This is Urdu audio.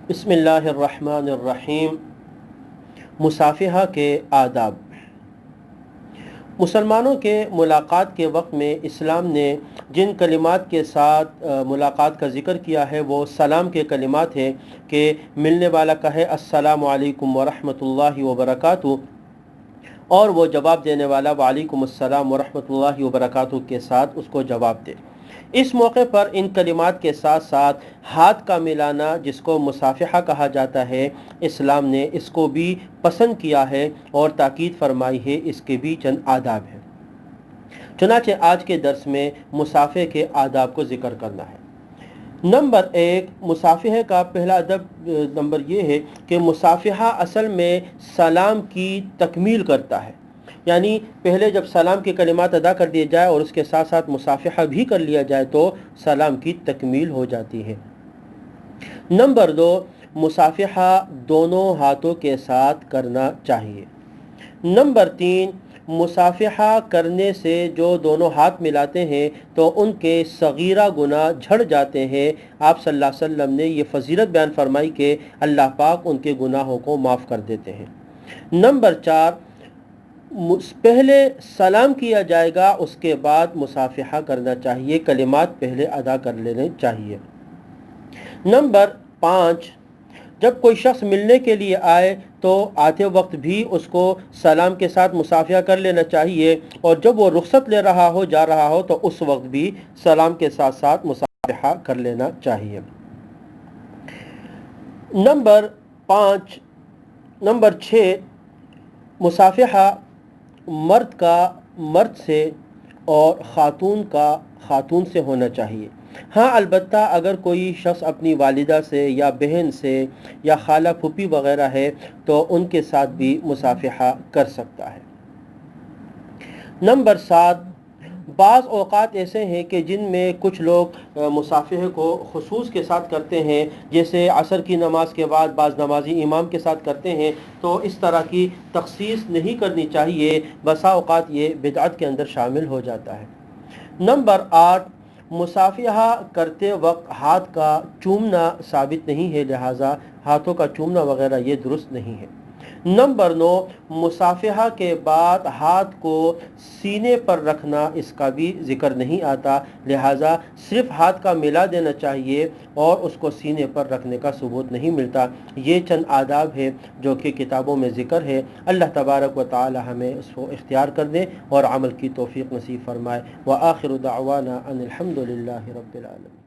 بسم اللہ الرحمن الرحیم۔ مصافحہ کے آداب۔ مسلمانوں کے ملاقات کے وقت میں اسلام نے جن کلمات کے ساتھ ملاقات کا ذکر کیا ہے وہ سلام کے کلمات ہیں کہ ملنے والا کہے السلام علیکم ورحمۃ اللہ وبرکاتہ، اور وہ جواب دینے والا وعلیکم السلام ورحمۃ اللہ وبرکاتہ کے ساتھ اس کو جواب دے۔ اس موقع پر ان کلمات کے ساتھ ساتھ ہاتھ کا ملانا جس کو مصافحہ کہا جاتا ہے، اسلام نے اس کو بھی پسند کیا ہے اور تاکید فرمائی ہے، اس کے بھی چند آداب ہیں۔ چنانچہ آج کے درس میں مصافحے کے آداب کو ذکر کرنا ہے۔ نمبر 1، مصافحے کا پہلا ادب نمبر یہ ہے کہ مصافحہ اصل میں سلام کی تکمیل کرتا ہے، یعنی پہلے جب سلام کے کلمات ادا کر دیے جائے اور اس کے ساتھ ساتھ مصافحہ بھی کر لیا جائے تو سلام کی تکمیل ہو جاتی ہے۔ نمبر 2، مصافحہ دونوں ہاتھوں کے ساتھ کرنا چاہیے۔ نمبر 3، مصافحہ کرنے سے جو دونوں ہاتھ ملاتے ہیں تو ان کے صغیرہ گناہ جھڑ جاتے ہیں۔ آپ صلی اللہ علیہ وسلم نے یہ فضیلت بیان فرمائی کہ اللہ پاک ان کے گناہوں کو معاف کر دیتے ہیں۔ نمبر 4، پہلے سلام کیا جائے گا، اس کے بعد مصافحہ کرنا چاہیے، کلمات پہلے ادا کر لینے چاہیے۔ نمبر 5، جب کوئی شخص ملنے کے لیے آئے تو آتے وقت بھی اس کو سلام کے ساتھ مصافحہ کر لینا چاہیے، اور جب وہ رخصت لے رہا ہو، جا رہا ہو، تو اس وقت بھی سلام کے ساتھ ساتھ مصافحہ کر لینا چاہیے۔ نمبر 6، مصافحہ مرد کا مرد سے اور خاتون کا خاتون سے ہونا چاہیے۔ ہاں البتہ اگر کوئی شخص اپنی والدہ سے یا بہن سے یا خالہ پھوپھی وغیرہ ہے تو ان کے ساتھ بھی مصافحہ کر سکتا ہے۔ نمبر 7، بعض اوقات ایسے ہیں کہ جن میں کچھ لوگ مصافحے کو خصوص کے ساتھ کرتے ہیں، جیسے عصر کی نماز کے بعد بعض نمازی امام کے ساتھ کرتے ہیں، تو اس طرح کی تخصیص نہیں کرنی چاہیے، بسا اوقات یہ بدعت کے اندر شامل ہو جاتا ہے۔ نمبر 8، مصافحہ کرتے وقت ہاتھ کا چومنا ثابت نہیں ہے، لہٰذا ہاتھوں کا چومنا وغیرہ یہ درست نہیں ہے۔ نمبر 9، مصافحہ کے بعد ہاتھ کو سینے پر رکھنا، اس کا بھی ذکر نہیں آتا، لہٰذا صرف ہاتھ کا ملا دینا چاہیے اور اس کو سینے پر رکھنے کا ثبوت نہیں ملتا۔ یہ چند آداب ہے جو کہ کتابوں میں ذکر ہے۔ اللہ تبارک و تعالی ہمیں اس کو اختیار کر دے اور عمل کی توفیق نصیب فرمائے۔ وآخر دعوانا ان الحمد للہ رب العالمین۔